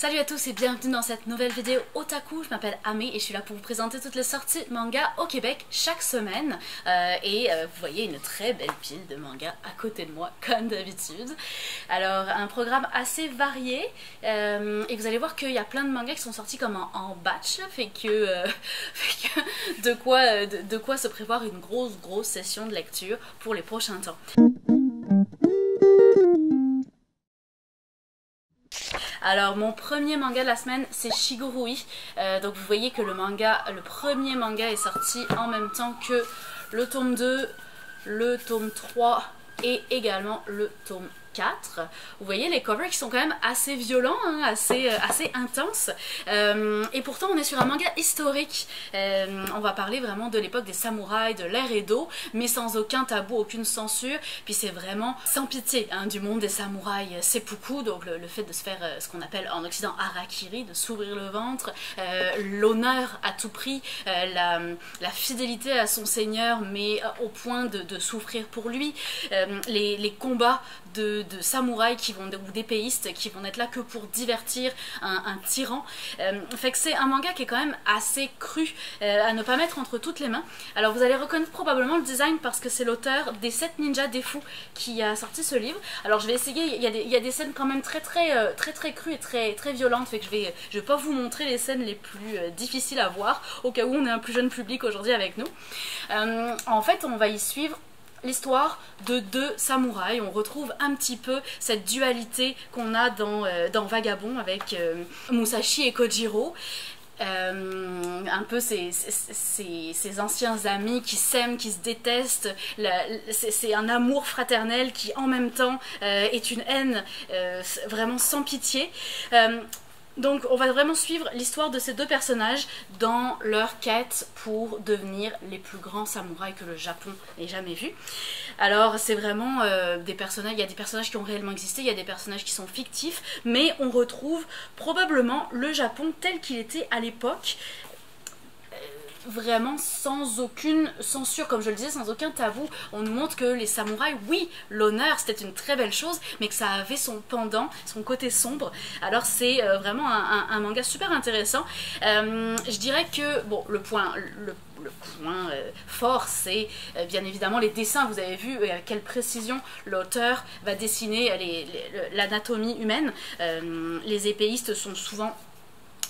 Salut à tous et bienvenue dans cette nouvelle vidéo Otaku. Je m'appelle Amé et je suis là pour vous présenter toutes les sorties manga au Québec chaque semaine. Vous voyez une très belle pile de mangas à côté de moi comme d'habitude. Alors un programme assez varié et vous allez voir qu'il y a plein de mangas qui sont sortis comme en batch, fait que de quoi se prévoir une grosse session de lecture pour les prochains temps. Alors mon premier manga de la semaine c'est Shigurui, donc vous voyez que le premier manga est sorti en même temps que le tome 2, le tome 3 et également le tome 4. Vous voyez les covers qui sont quand même assez violents, hein, assez intenses, et pourtant on est sur un manga historique. On va parler vraiment de l'époque des samouraïs, de l'ère Edo, mais sans aucun tabou, aucune censure, puis c'est vraiment sans pitié hein, du monde des samouraïs seppuku, donc le fait de se faire ce qu'on appelle en occident harakiri, de s'ouvrir le ventre, l'honneur à tout prix, la fidélité à son seigneur mais au point de souffrir pour lui, les combats de samouraïs ou d'épéistes qui vont être là que pour divertir un tyran. Fait que c'est un manga qui est quand même assez cru, à ne pas mettre entre toutes les mains. Alors vous allez reconnaître probablement le design parce que c'est l'auteur des 7 ninjas des fous qui a sorti ce livre. Alors je vais essayer, il y a des scènes quand même très crues et très violentes, fait que je vais pas vous montrer les scènes les plus difficiles à voir au cas où on est un plus jeune public aujourd'hui avec nous. En fait on va y suivre l'histoire de deux samouraïs. On retrouve un petit peu cette dualité qu'on a dans Vagabond avec Musashi et Kojiro. Un peu ces anciens amis qui s'aiment, qui se détestent, c'est un amour fraternel qui en même temps est une haine vraiment sans pitié. Donc on va vraiment suivre l'histoire de ces deux personnages dans leur quête pour devenir les plus grands samouraïs que le Japon ait jamais vus. Alors c'est vraiment des personnages, il y a des personnages qui ont réellement existé, il y a des personnages qui sont fictifs, mais on retrouve probablement le Japon tel qu'il était à l'époque, vraiment sans aucune censure, comme je le disais, sans aucun tabou. On nous montre que les samouraïs, oui, l'honneur c'était une très belle chose, mais que ça avait son pendant, son côté sombre. Alors c'est vraiment un manga super intéressant. Je dirais que, bon, le point fort, c'est bien évidemment les dessins. Vous avez vu avec quelle précision l'auteur va dessiner l'anatomie humaine. Les épéistes sont souvent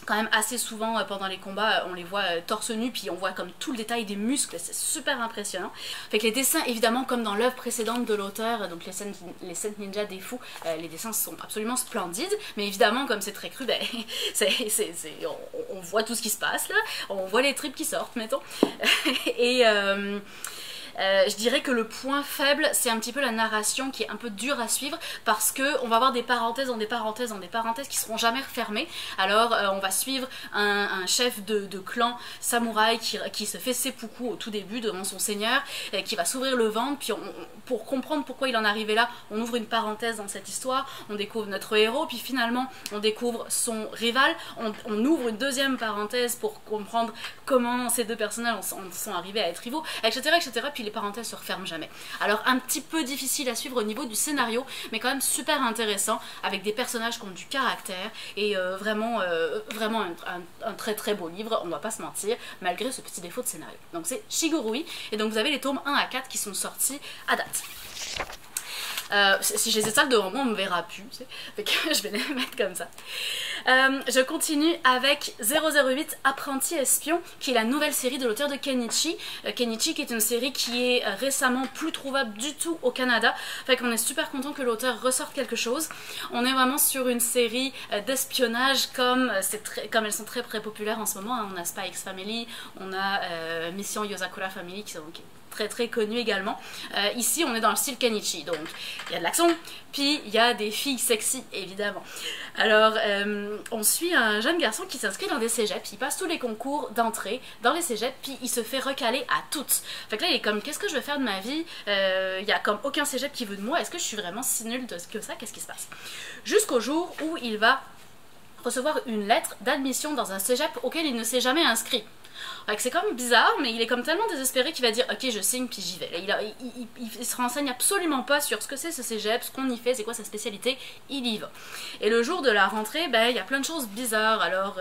quand même assez souvent pendant les combats, on les voit torse nu, puis on voit comme tout le détail des muscles, c'est super impressionnant. Fait que les dessins, évidemment, comme dans l'œuvre précédente de l'auteur, donc les 7 ninjas des fous, les dessins sont absolument splendides, mais évidemment, comme c'est très cru, ben, on voit tout ce qui se passe là, on voit les tripes qui sortent, mettons. Et je dirais que le point faible, c'est un petit peu la narration qui est un peu dure à suivre parce que on va avoir des parenthèses dans des parenthèses dans des parenthèses qui seront jamais refermées. Alors on va suivre un chef de clan samouraï qui se fait seppuku au tout début devant son seigneur, qui va s'ouvrir le ventre, puis pour comprendre pourquoi il en est arrivé là, on ouvre une parenthèse dans cette histoire, on découvre notre héros, puis finalement on découvre son rival, on ouvre une deuxième parenthèse pour comprendre comment ces deux personnages sont arrivés à être rivaux, etc. Puis les parenthèses se referment jamais. Alors un petit peu difficile à suivre au niveau du scénario, mais quand même super intéressant, avec des personnages qui ont du caractère, et vraiment un très beau livre, on ne va pas se mentir, malgré ce petit défaut de scénario. Donc c'est Shigurui, et donc vous avez les tomes 1 à 4 qui sont sortis à date. Si je les étale devant moi, on me verra plus, tu sais. Fait que je vais les mettre comme ça. Je continue avec 008 Apprenti Espion, qui est la nouvelle série de l'auteur de Kenichi. Kenichi qui est une série qui est récemment plus trouvable du tout au Canada. Fait qu'on est super content que l'auteur ressorte quelque chose. On est vraiment sur une série d'espionnage comme elles sont très populaires en ce moment. Hein. On a Spy X Family, on a Mission Yozakura Family qui sont très connu également. Ici on est dans le style Kenichi, donc il y a de l'action, puis il y a des filles sexy évidemment. Alors on suit un jeune garçon qui s'inscrit dans des cégeps, il passe tous les concours d'entrée dans les cégeps, puis il se fait recaler à toutes. Fait que là il est comme, qu'est-ce que je vais faire de ma vie, il y a comme aucun cégep qui veut de moi, est-ce que je suis vraiment si nulle que ça, qu'est-ce qui se passe? Jusqu'au jour où il va recevoir une lettre d'admission dans un cégep auquel il ne s'est jamais inscrit. C'est comme bizarre, mais il est comme tellement désespéré qu'il va dire ok je signe puis j'y vais. Là, il se renseigne absolument pas sur ce que c'est ce cégep, ce qu'on y fait, c'est quoi sa spécialité, il y va. Et le jour de la rentrée, il y a plein de choses bizarres. Alors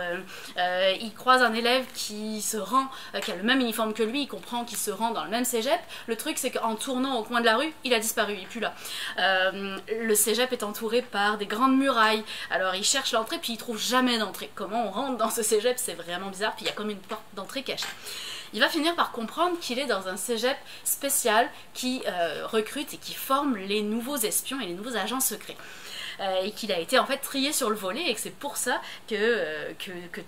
il croise un élève qui se rend, qui a le même uniforme que lui, il comprend qu'il se rend dans le même cégep. Le truc c'est qu'en tournant au coin de la rue, il a disparu, il est plus là. Le cégep est entouré par des grandes murailles, alors il cherche l'entrée puis il trouve jamais d'entrée. Comment on rentre dans ce cégep, c'est vraiment bizarre, puis il y a comme une porte d'entrée cachée. Il va finir par comprendre qu'il est dans un cégep spécial qui recrute et qui forme les nouveaux espions et les nouveaux agents secrets. Et qu'il a été en fait trié sur le volet et que c'est pour ça que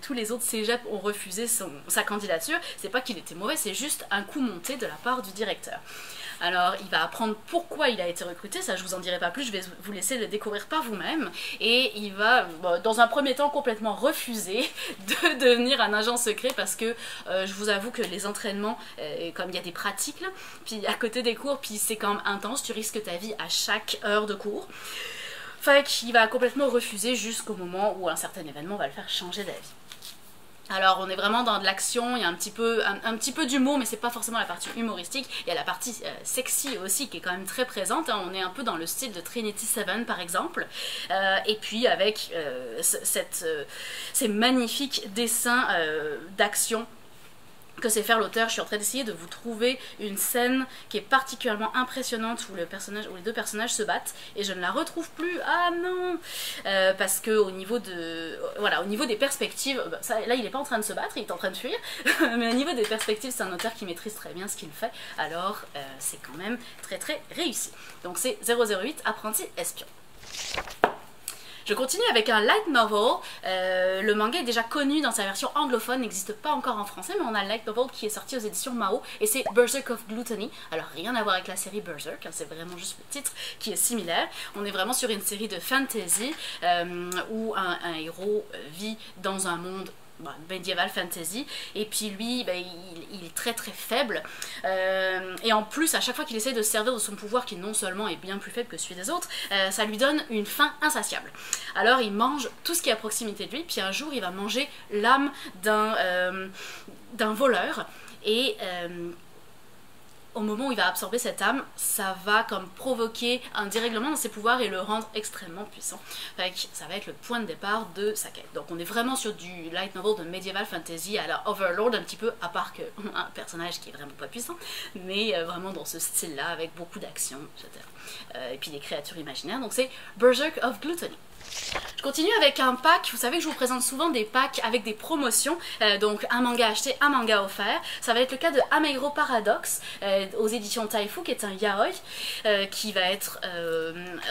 tous les autres cégeps ont refusé sa candidature. C'est pas qu'il était mauvais, c'est juste un coup monté de la part du directeur. Alors il va apprendre pourquoi il a été recruté, ça je vous en dirai pas plus, je vais vous laisser le découvrir par vous-même. Et il va dans un premier temps complètement refuser de devenir un agent secret parce que je vous avoue que les entraînements, comme il y a des pratiques là, puis à côté des cours, puis c'est quand même intense, tu risques ta vie à chaque heure de cours. Fait qu'il va complètement refuser jusqu'au moment où un certain événement va le faire changer d'avis. Alors on est vraiment dans de l'action, il y a un petit peu d'humour, mais c'est pas forcément la partie humoristique, il y a la partie sexy aussi qui est quand même très présente, hein. On est un peu dans le style de Trinity Seven par exemple, et puis avec ces magnifiques dessins d'action que sait faire l'auteur. Je suis en train d'essayer de vous trouver une scène qui est particulièrement impressionnante où les deux personnages se battent et je ne la retrouve plus. Ah non, parce que au niveau des perspectives, là il n'est pas en train de se battre, il est en train de fuir, mais au niveau des perspectives c'est un auteur qui maîtrise très bien ce qu'il fait, alors c'est quand même très très réussi. Donc c'est 008 Apprenti Espion. Je continue avec un light novel. Le manga est déjà connu dans sa version anglophone, n'existe pas encore en français, mais on a le light novel qui est sorti aux éditions Mao, et c'est Berserk of Gluttony. Alors rien à voir avec la série Berserk, hein, c'est vraiment juste le titre qui est similaire. On est vraiment sur une série de fantasy où un héros vit dans un monde médiéval fantasy, et puis lui il est très très faible, et en plus à chaque fois qu'il essaie de se servir de son pouvoir qui non seulement est bien plus faible que celui des autres, ça lui donne une faim insatiable. Alors il mange tout ce qui est à proximité de lui, puis un jour il va manger l'âme d'un voleur, et au moment où il va absorber cette âme, ça va comme provoquer un dérèglement dans ses pouvoirs et le rendre extrêmement puissant. Fait que ça va être le point de départ de sa quête. Donc on est vraiment sur du light novel de medieval fantasy à la Overlord un petit peu, à part que un personnage qui est vraiment pas puissant, mais vraiment dans ce style-là avec beaucoup d'action, etc. Et puis des créatures imaginaires. Donc c'est Berserk of Gluttony. Je continue avec un pack. Vous savez que je vous présente souvent des packs avec des promotions, donc un manga acheté, un manga offert. Ça va être le cas de Ameiro Paradox aux éditions Taifu, qui est un yaoi qui va être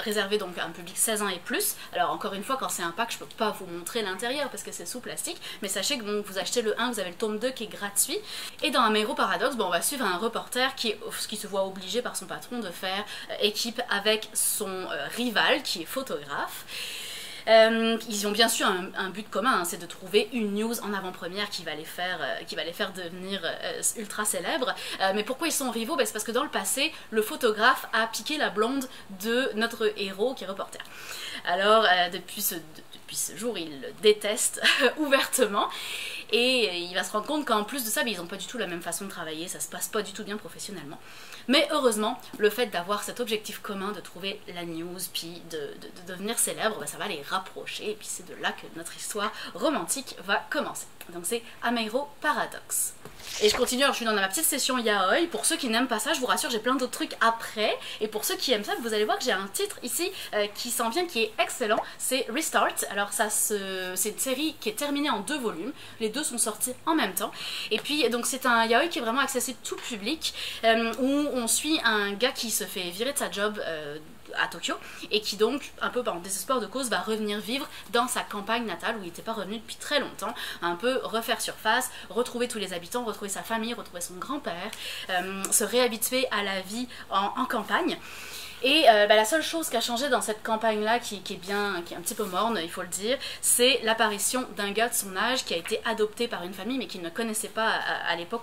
réservé donc à un public 16 ans et plus. Alors encore une fois, quand c'est un pack, je peux pas vous montrer l'intérieur parce que c'est sous plastique, mais sachez que donc, vous achetez le 1, vous avez le tome 2 qui est gratuit. Et dans Ameiro Paradox, on va suivre un reporter qui se voit obligé par son patron de faire équipe avec son rival qui est photographe. Ils ont bien sûr un but commun, hein, c'est de trouver une news en avant-première qui va les faire devenir ultra célèbres. Mais pourquoi ils sont rivaux? C'est parce que dans le passé, le photographe a piqué la blonde de notre héros qui est reporter. Alors depuis ce jour, il le déteste ouvertement. Et il va se rendre compte qu'en plus de ça, ils n'ont pas du tout la même façon de travailler, ça se passe pas du tout bien professionnellement. Mais heureusement, le fait d'avoir cet objectif commun de trouver la news, puis de devenir célèbre, ça va les rapprocher, et puis c'est de là que notre histoire romantique va commencer. Donc c'est Ameiro Paradox. Et je continue, alors je suis dans ma petite session yaoi. Pour ceux qui n'aiment pas ça, je vous rassure, j'ai plein d'autres trucs après. Et pour ceux qui aiment ça, vous allez voir que j'ai un titre ici qui s'en vient, qui est excellent. C'est Restart. Alors c'est une série qui est terminée en 2 volumes. Les 2 sont sortis en même temps. Et puis donc c'est un yaoi qui est vraiment accessible tout public, où on suit un gars qui se fait virer de sa job à Tokyo, et qui donc, un peu par désespoir de cause, va revenir vivre dans sa campagne natale où il n'était pas revenu depuis très longtemps, un peu refaire surface, retrouver tous les habitants, retrouver sa famille, retrouver son grand-père, se réhabituer à la vie en campagne. Et la seule chose qui a changé dans cette campagne-là, qui est un petit peu morne, il faut le dire, c'est l'apparition d'un gars de son âge qui a été adopté par une famille, mais qu'il ne connaissait pas à l'époque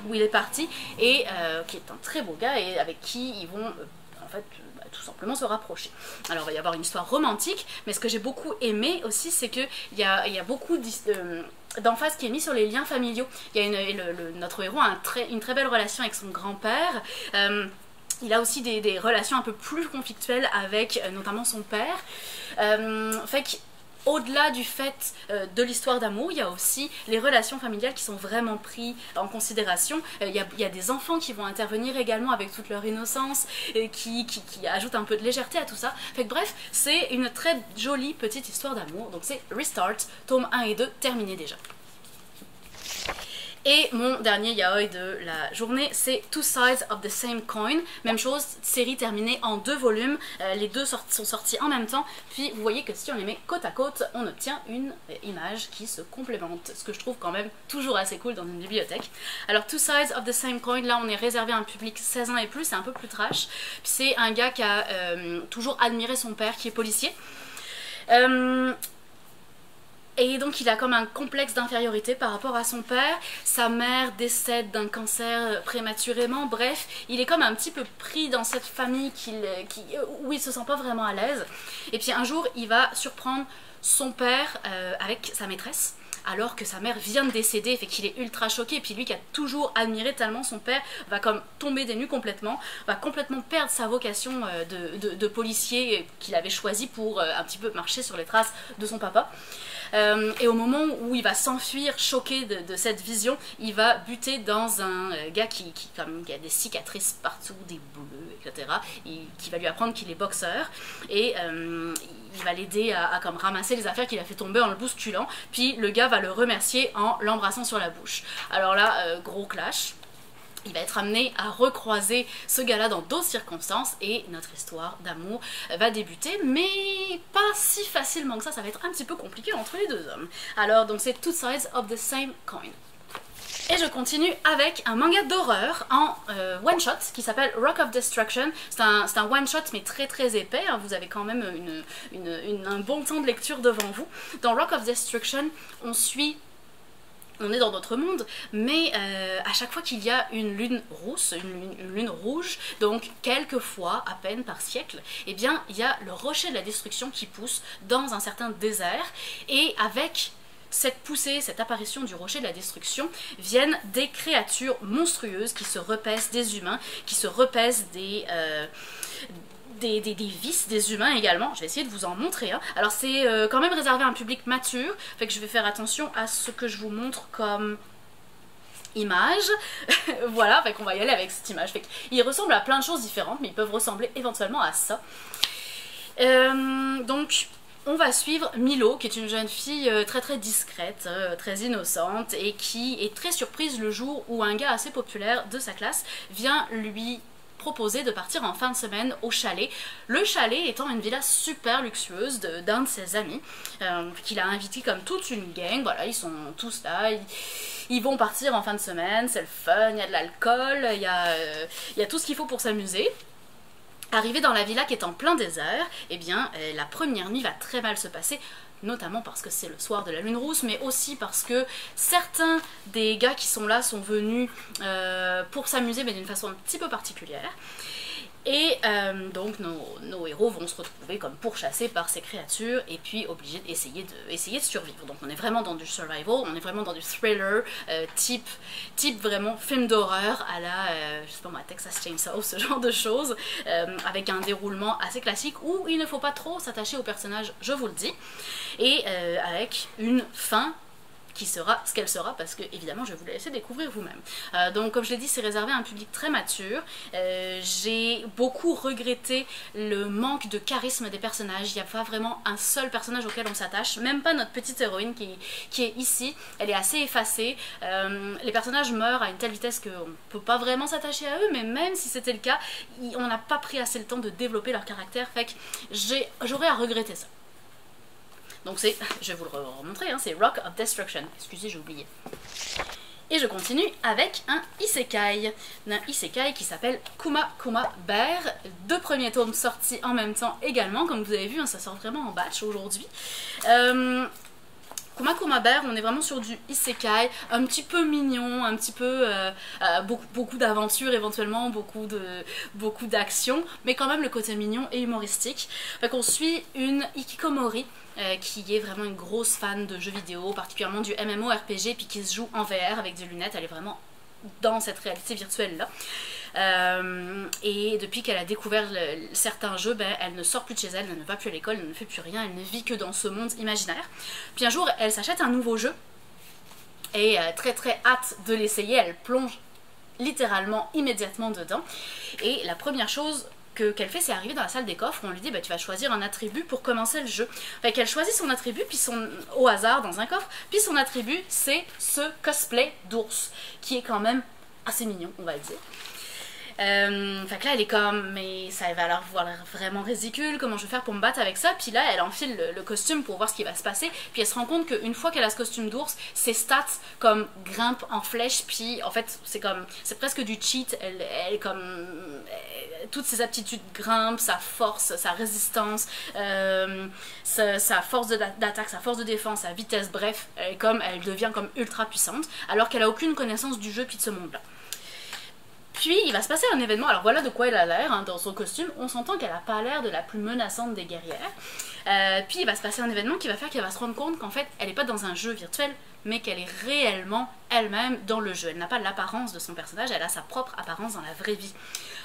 où il est parti, et qui est un très beau gars, et avec qui ils vont, en fait, tout simplement se rapprocher. Alors il va y avoir une histoire romantique, mais ce que j'ai beaucoup aimé aussi, c'est qu'il y a beaucoup d'emphase qui est mis sur les liens familiaux. Il y a notre héros a une très belle relation avec son grand-père. Il a aussi des relations un peu plus conflictuelles avec notamment son père. Fait que au-delà du fait de l'histoire d'amour, il y a aussi les relations familiales qui sont vraiment prises en considération. Il y a des enfants qui vont intervenir également avec toute leur innocence, qui ajoutent un peu de légèreté à tout ça. Fait que bref, c'est une très jolie petite histoire d'amour. Donc c'est Restart, tome 1 et 2, terminé déjà. Et mon dernier yaoi de la journée, c'est Two Sides of the Same Coin. Même chose, série terminée en 2 volumes. Les deux sont sortis en même temps. Puis vous voyez que si on les met côte à côte, on obtient une image qui se complémente. Ce que je trouve quand même toujours assez cool dans une bibliothèque. Alors Two Sides of the Same Coin, là on est réservé à un public 16 ans et plus, c'est un peu plus trash. C'est un gars qui a toujours admiré son père qui est policier. Et donc il a comme un complexe d'infériorité par rapport à son père, sa mère décède d'un cancer prématurément, bref, il est comme un petit peu pris dans cette famille où il se sent pas vraiment à l'aise. Et puis un jour il va surprendre son père avec sa maîtresse, alors que sa mère vient de décéder, fait qu'il est ultra choqué, et puis lui qui a toujours admiré tellement son père, va comme tomber des nues complètement, va complètement perdre sa vocation de policier qu'il avait choisi pour un petit peu marcher sur les traces de son papa. Et au moment où il va s'enfuir choqué de cette vision, il va buter dans un gars qui a des cicatrices partout, des bleus, etc. Qui va lui apprendre qu'il est boxeur, et il va l'aider à comme ramasser les affaires qu'il a fait tomber en le bousculant, puis le gars va le remercier en l'embrassant sur la bouche. Alors là, gros clash. Il va être amené à recroiser ce gars-là dans d'autres circonstances et notre histoire d'amour va débuter, mais pas si facilement que ça va être un petit peu compliqué entre les deux hommes. Alors donc c'est Two Sides of the Same Coin. Et je continue avec un manga d'horreur en one-shot qui s'appelle Rock of Destruction. C'est un one-shot mais très très épais, hein. Vous avez quand même un bon temps de lecture devant vous. Dans Rock of Destruction, on est dans notre monde, mais à chaque fois qu'il y a une lune rousse, une lune rouge, donc quelques fois, à peine par siècle, eh bien il y a le rocher de la destruction qui pousse dans un certain désert, et avec cette poussée, cette apparition du rocher de la destruction, viennent des créatures monstrueuses qui se repaissent des humains, qui se repaissent des vices des humains également. Je vais essayer de vous en montrer un. Alors c'est quand même réservé à un public mature, fait que je vais faire attention à ce que je vous montre comme image. Voilà, fait qu'on va y aller avec cette image. Fait qu'ils ressemblent à plein de choses différentes, mais ils peuvent ressembler éventuellement à ça. Donc on va suivre Milo, qui est une jeune fille très très discrète, très innocente, et qui est très surprise le jour où un gars assez populaire de sa classe vient lui proposer de partir en fin de semaine au chalet. Le chalet étant une villa super luxueuse d'un de ses amis, qu'il a invité comme toute une gang. Voilà, ils sont tous là, ils vont partir en fin de semaine, c'est le fun, il y a de l'alcool, il y a tout ce qu'il faut pour s'amuser. Arrivé dans la villa qui est en plein désert, eh bien la première nuit va très mal se passer, notamment parce que c'est le soir de la lune rousse, mais aussi parce que certains des gars qui sont là sont venus pour s'amuser, mais d'une façon un petit peu particulière. Et donc nos héros vont se retrouver comme pourchassés par ces créatures et puis obligés d'essayer de survivre. Donc on est vraiment dans du survival, on est vraiment dans du thriller, type vraiment film d'horreur à la, je sais pas moi, Texas Chainsaw, ce genre de choses, avec un déroulement assez classique où il ne faut pas trop s'attacher au personnage, je vous le dis, et avec une fin qui sera ce qu'elle sera, parce que évidemment je vais vous la laisser découvrir vous-même. Donc comme je l'ai dit, c'est réservé à un public très mature. J'ai beaucoup regretté le manque de charisme des personnages. Il n'y a pas vraiment un seul personnage auquel on s'attache, même pas notre petite héroïne qui est ici. Elle est assez effacée. Les personnages meurent à une telle vitesse qu'on ne peut pas vraiment s'attacher à eux, mais même si c'était le cas, on n'a pas pris assez le temps de développer leur caractère, fait que j'aurais à regretter ça. Donc c'est, je vais vous le remontrer, hein, c'est Rock of Destruction. Excusez, j'ai oublié. Et je continue avec un isekai. Un isekai qui s'appelle Kuma Kuma Bear. 2 premiers tomes sortis en même temps également. Comme vous avez vu, hein, ça sort vraiment en batch aujourd'hui. Kuma Kuma Bear, on est vraiment sur du isekai, un petit peu mignon, un petit peu beaucoup d'aventures éventuellement, beaucoup d'action, mais quand même le côté mignon et humoristique. Fait qu'on suit une Hikikomori qui est vraiment une grosse fan de jeux vidéo, particulièrement du MMORPG, puis qui se joue en VR avec des lunettes. Elle est vraiment dans cette réalité virtuelle là. Et depuis qu'elle a découvert certains jeux, elle ne sort plus de chez elle, elle ne va plus à l'école, elle ne fait plus rien, elle ne vit que dans ce monde imaginaire. Puis un jour, elle s'achète un nouveau jeu et très très hâte de l'essayer, elle plonge littéralement immédiatement dedans. Et la première chose qu'elle fait, c'est arriver dans la salle des coffres où on lui dit tu vas choisir un attribut pour commencer le jeu. Fait qu'elle choisit son attribut puis au hasard dans un coffre, puis son attribut c'est ce cosplay d'ours qui est quand même assez mignon, on va le dire. Fait que là elle est comme mais ça va l'air vraiment ridicule, comment je vais faire pour me battre avec ça, puis là elle enfile le costume pour voir ce qui va se passer, puis elle se rend compte qu'une fois qu'elle a ce costume d'ours, ses stats comme grimpent en flèche, puis en fait c'est presque du cheat, toutes ses aptitudes grimpent, sa force, sa résistance, sa force d'attaque, sa force de défense, sa vitesse, bref, elle devient comme ultra puissante, alors qu'elle a aucune connaissance du jeu puis de ce monde là. Puis il va se passer un événement, alors voilà de quoi elle a l'air dans son costume, on s'entend qu'elle n'a pas l'air de la plus menaçante des guerrières. Puis il va se passer un événement qui va faire qu'elle va se rendre compte qu'en fait elle n'est pas dans un jeu virtuel, mais qu'elle est réellement elle-même dans le jeu. Elle n'a pas l'apparence de son personnage, elle a sa propre apparence dans la vraie vie.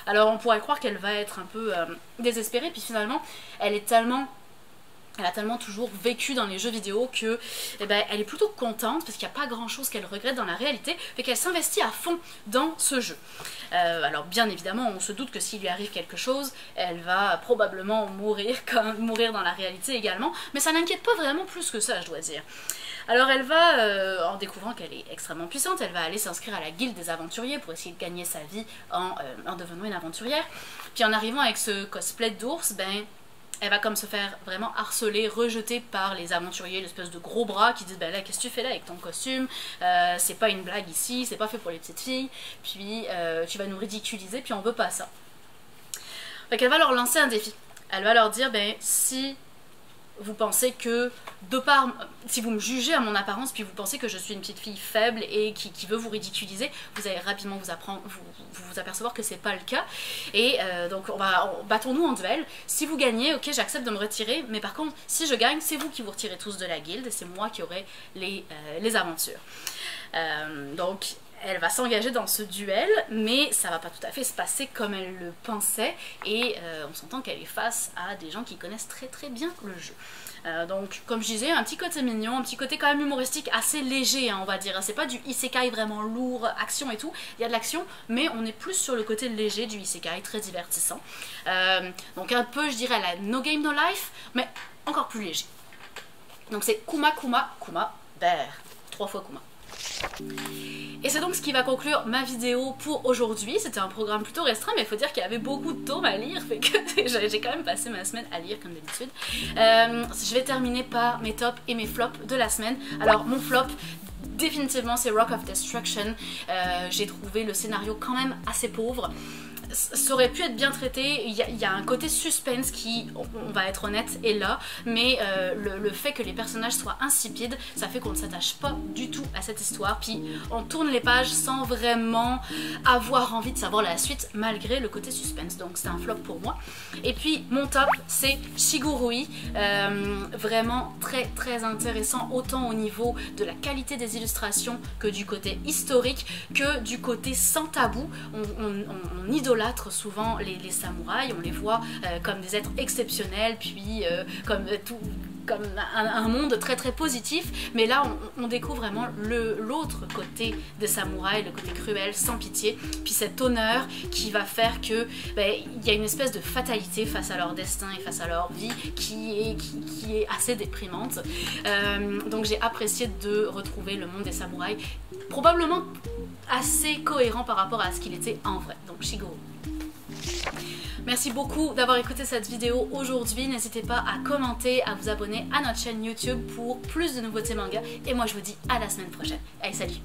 Alors on pourrait croire qu'elle va être un peu désespérée, puis finalement elle a tellement toujours vécu dans les jeux vidéo que elle est plutôt contente parce qu'il n'y a pas grand chose qu'elle regrette dans la réalité, fait qu'elle s'investit à fond dans ce jeu. Alors bien évidemment on se doute que s'il lui arrive quelque chose, elle va probablement mourir dans la réalité également, mais ça n'inquiète pas vraiment plus que ça, je dois dire. Alors elle va, en découvrant qu'elle est extrêmement puissante, elle va aller s'inscrire à la guilde des aventuriers pour essayer de gagner sa vie en devenant une aventurière. Puis en arrivant avec ce cosplay d'ours, elle va comme se faire vraiment harceler, rejeter par les aventuriers, l'espèce de gros bras qui disent là qu'est-ce que tu fais là avec ton costume, c'est pas une blague ici, c'est pas fait pour les petites filles, puis tu vas nous ridiculiser, puis on veut pas ça. Fait qu'elle va leur lancer un défi. Elle va leur dire si vous pensez que, si vous me jugez à mon apparence, puis vous pensez que je suis une petite fille faible et qui veut vous ridiculiser, vous allez rapidement vous apercevoir que c'est pas le cas. Et donc battons-nous en duel. Si vous gagnez, ok, j'accepte de me retirer, mais par contre, si je gagne, c'est vous qui vous retirez tous de la guilde, et c'est moi qui aurai les aventures. Donc elle va s'engager dans ce duel, mais ça va pas tout à fait se passer comme elle le pensait, et on s'entend qu'elle est face à des gens qui connaissent très très bien le jeu. Donc comme je disais, un petit côté mignon, un petit côté quand même humoristique, assez léger on va dire, c'est pas du isekai vraiment lourd, action et tout, il y a de l'action, mais on est plus sur le côté léger du isekai, très divertissant. Donc un peu je dirais la No Game No Life, mais encore plus léger. Donc c'est Kuma Kuma Kuma Bear, 3 fois Kuma. Et c'est donc ce qui va conclure ma vidéo pour aujourd'hui. C'était un programme plutôt restreint, mais il faut dire qu'il y avait beaucoup de tomes à lire, fait que j'ai quand même passé ma semaine à lire comme d'habitude. Je vais terminer par mes tops et mes flops de la semaine. Alors mon flop, définitivement c'est Rock of Destruction. J'ai trouvé le scénario quand même assez pauvre. Ça aurait pu être bien traité, il y a un côté suspense qui, on va être honnête, est là, mais le fait que les personnages soient insipides, ça fait qu'on ne s'attache pas du tout à cette histoire, puis on tourne les pages sans vraiment avoir envie de savoir la suite, malgré le côté suspense, donc c'est un flop pour moi. Et puis mon top, c'est Shigurui, vraiment très très intéressant, autant au niveau de la qualité des illustrations que du côté historique, que du côté sans tabou. On idolâtre souvent les samouraïs, on les voit comme des êtres exceptionnels, puis comme un monde très très positif, mais là on découvre vraiment l'autre côté des samouraïs, le côté cruel, sans pitié, puis cet honneur qui va faire que il y a une espèce de fatalité face à leur destin et face à leur vie qui est assez déprimante. Donc j'ai apprécié de retrouver le monde des samouraïs, probablement assez cohérent par rapport à ce qu'il était en vrai. Donc Shigurui. Merci beaucoup d'avoir écouté cette vidéo aujourd'hui. N'hésitez pas à commenter, à vous abonner à notre chaîne YouTube pour plus de nouveautés manga. Et moi je vous dis à la semaine prochaine. Allez, salut!